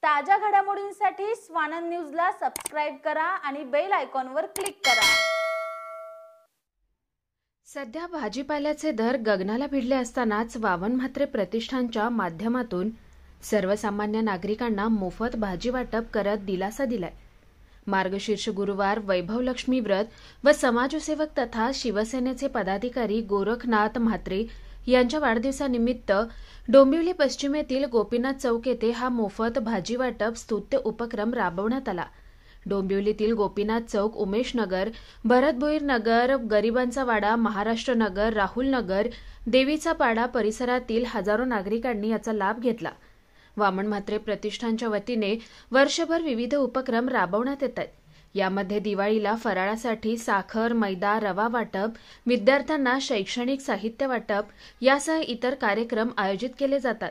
ताज्या घडामोडींसाठी स्वानंद न्यूजला सबस्क्राइब करा आणि बेल आयकॉनवर क्लिक करा। सध्या भाजीपाल्याचे दर गगनाला भिडले असतानाच वामन म्हात्रे प्रतिष्ठानच्या माध्यमातून सर्वसामान्य नागरिकांना मोफत भाजी वाटप करत दिलासा दिलाय। मार्गशीर्ष गुरुवार, वैभवलक्ष्मी व्रत व समाजसेवक तथा शिवसेनेचे पदाधिकारी गोरखनाथ म्हात्रे यांच्या वाढदिवसानिमित्त डोंबिवली पश्चिम येथील गोपीनाथ चौक येथे हा मोफत भाजी वाटप स्तुत्य उपक्रम राबवण्यात आला। डोंबिवलीतील गोपीनाथ चौक, उमेश नगर, भरतभोईर नगर, गरिबांचा वाडा, महाराष्ट्र नगर, राहुल नगर, देवीचा पाडा परिसरातील हजारो नागरिकांनी याचा लाभ घेतला। वामन म्हात्रे प्रतिष्ठानच्या वतीने वर्षभर विविध उपक्रम राबवण्यात येत आहेत। यामध्ये दिवाळीला फराळासाठी साखर, मैदा, रवा वाटप, विद्यार्थ्यांना शैक्षणिक साहित्य वाटप यासह इतर कार्यक्रम आयोजित केले जातात।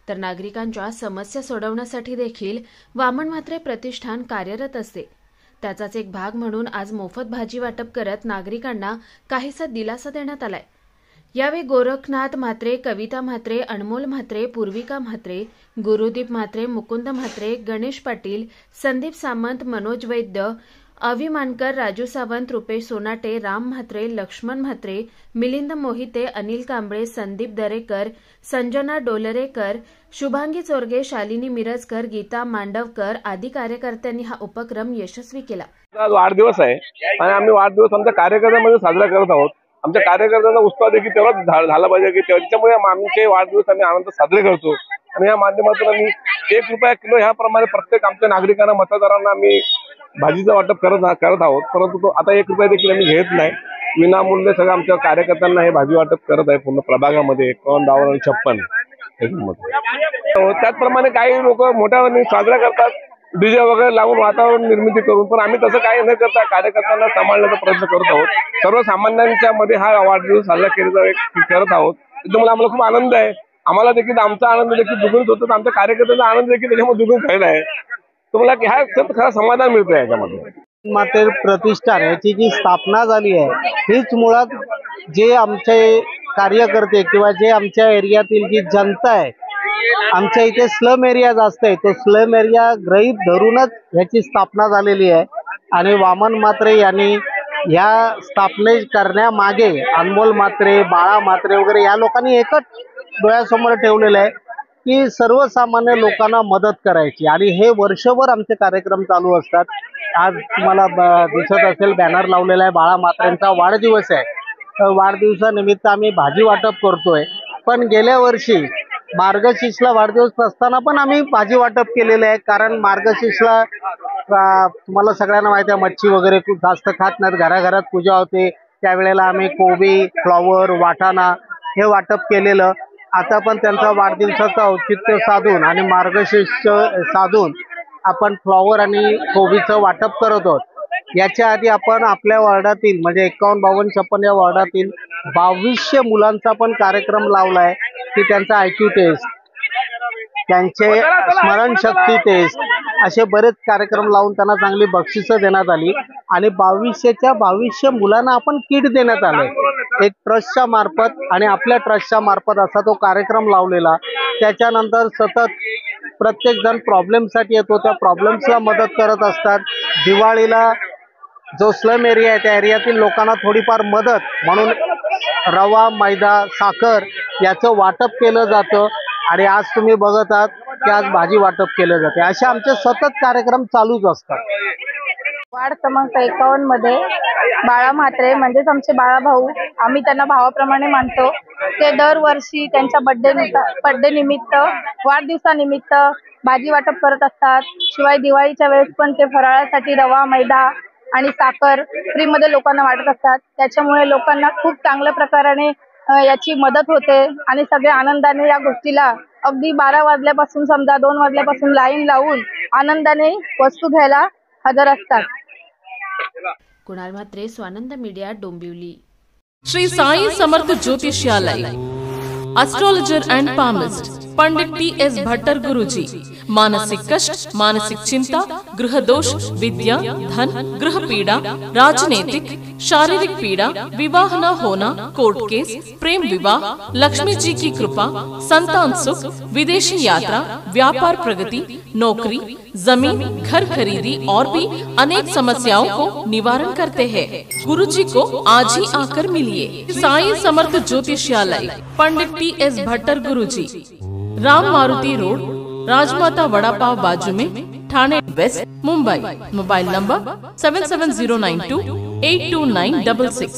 तर नागरिकांच्या समस्या सोडवण्यासाठी देखील वामन म्हात्रे प्रतिष्ठान कार्यरत असते। त्याचाच एक भाग म्हणून आज मोफत भाजी वाटप करत नागरिकांना काहीसा दिलासा देण्यात आलाय। यावेळी गोरखनाथ म्हात्रे, कविता म्हात्रे, अनमोल म्हात्रे, पूर्विका म्हात्रे, गुरुदीप म्हात्रे, मुकुंद म्हात्रे, गणेश पाटील, संदीप सामंत, मनोज वैद्य, अवी मानकर, राजू सावंत, रुपेश सोनाटे, राम म्हात्रे, लक्ष्मण म्हात्रे, मिलिंद मोहिते, अनिल कांबळे, संदीप दरेकर, संजना डोलरेकर, शुभांगी चोरगे, शालिनी मिरजकर, गीता मांडवकर आदी कार्यकर्त्यांनी हा उपक्रम यशस्वी केला। आज वाढदिवस आहे आणि आम्ही वाढदिवस आमच्या कार्यकर्त्यांमध्ये साजरा करत आहोत। आमच्या कार्यकर्त्यांना उत्साह देखील तेवढाच झाला पाहिजे की त्याच्यामुळे आमचे वाढदिवस आम्ही आनंद साजरे करतो आणि या माध्यमातून आम्ही 1 रुपया किलो ह्याप्रमाणे प्रत्येक आमच्या नागरिकांना, मतदारांना आम्ही भाजीचं वाटप करत आहोत। परंतु तो आता 1 रुपया देखील आम्ही घेत नाही, विनामूल्य सगळं आमच्या कार्यकर्त्यांना हे भाजी वाटप करत आहे पूर्ण प्रभागामध्ये 51, 56 त्याचप्रमाणे काही लोक मोठ्या साजरा करतात, डीजे वगैरे लावून वातावरण निर्मिती करून, पण आम्ही तसं काही न करता कार्यकर्त्यांना सांभाळण्याचा प्रयत्न करत आहोत। सर्वसामान्यांच्या मध्ये हा वाढदिवस साजरा करत आहोत। त्याच्यामुळे आम्हाला खूप आनंद आहे। आम्हाला देखील आमचा आनंद देखील दुगुणित होतो, आमच्या कार्यकर्त्यांचा आनंद देखील त्याच्यामध्ये दुगुणित झालेला आहे। तुम्हाला ह्या खरं समाधान मिळतं याच्यामध्ये। म्हात्रे प्रतिष्ठान याची जी स्थापना झाली आहे हीच मुळात जे आमचे कार्यकर्ते किंवा जे आमच्या एरियातील जी जनता आहे, आमच्या इथे स्लम एरिया जास्त आहे, तो स्लम एरिया गृहीत धरूनच ह्याची स्थापना झालेली आहे। आणि वामन म्हात्रे यांनी ह्या स्थापने करण्यामागे अनमोल म्हात्रे, बाळा म्हात्रे वगैरे या लोकांनी एकच डोळ्यासमोर ठेवलेलं आहे की सर्वसामान्य लोकांना मदत करायची, आणि हे वर्षभर आमचे कार्यक्रम चालू असतात। आज तुम्हाला दिसत असेल बॅनर लावलेला आहे, बाळा म्हात्रेंचा वाढदिवस आहे। वाढदिवसानिमित्त आम्ही भाजी वाटप करतोय, पण गेल्या वर्षी मार्गशीर्षला वाढदिवस नसताना पण आम्ही भाजी वाटप केलेलं आहे। कारण मार्गशीर्षला तुम्हाला सगळ्यांना माहिती आहे मच्छी वगैरे खूप जास्त खात नाहीत, घराघरात पूजा होते, त्यावेळेला आम्ही कोबी, फ्लॉवर, वाटाणा हे वाटप केलेलं। आता पण त्यांचा वाढदिवसाचं औचित्य साधून आणि मार्गशीर्ष साधून आपण फ्लॉवर आणि कोबीचं वाटप करत आहोत। याच्या आधी आपण आपल्या वॉर्डातील म्हणजे 51, 52, 56 या वॉर्डातील 2200 मुलांचा पण कार्यक्रम लावलाय की त्यांचा IQ टेस्ट, त्यांचे स्मरणशक्ती टेस्ट असे बरेच कार्यक्रम लावून त्यांना चांगली बक्षिसं देण्यात आली। आणि 2200च्या 2200 मुलांना आपण किट देण्यात आले एक ट्रस्टच्या मार्फत, आणि आपल्या ट्रस्टच्या मार्फत असा तो कार्यक्रम लावलेला। त्याच्यानंतर सतत प्रत्येक जण प्रॉब्लेमसाठी येतो, त्या प्रॉब्लेम्सला मदत करत असतात। दिवाळीला जो स्लम एरिया आहे त्या एरियातील लोकांना थोडीफार मदत म्हणून रवा, मैदा, साखर याचं वाटप केलं जातं। आणि आज तुम्ही बघत आहात की आज भाजी वाटप केलं जाते। असे आमचे सतत कार्यक्रम चालूच असतात। वार्ड क्रमांक 51 मध्ये बाळा म्हात्रे म्हणजेच आमचे बाळा भाऊ, आम्ही त्यांना भावाप्रमाणे मानतो। ते दरवर्षी त्यांच्या बर्थडे निमित्त, वाढदिवसानिमित्त भाजी वाटप करत असतात। शिवाय दिवाळीच्या वेळेस पण ते फराळासाठी रवा, मैदा आणि साखर फ्रीमध्ये लोकांना वाटत असतात। त्याच्यामुळे लोकांना खूप चांगल्या प्रकाराने याची मदत होते आणि सगळे आनंदाने या गोष्टीला अगदी 12 वाजल्यापासून समजा 2 वाजल्यापासून लाईन लावून आनंदाने वस्तू घ्यायला हजर असतात। कुणाल म्हात्रे, स्वानंद मीडिया, डोंबिवली। श्री साई समर्थ ज्योतिष्यालय, astrologer and palmist, Pandit TS Bhattar Guruji. मानसिक कष्ट, मानसिक चिंता, गृह दोष, विद्या, धन, गृह पीड़ा, राजनीतिक, शारीरिक पीड़ा, विवाह न होना, कोर्ट केस, प्रेम विवाह, लक्ष्मी जी की कृपा, संतान सुख, विदेशी यात्रा, व्यापार प्रगति, नौकरी, जमीन, घर खरीदी और भी अनेक समस्याओं को निवारण करते हैं। गुरु जी को आज ही आकर मिलिए। साईं समर्थ ज्योतिषालय, पंडित TS भट्टर गुरु जी, राम मारुति रोड, राजमाता वड़ा पाव बाजू में, Thane west, Mumbai. Mobile number 7709282966।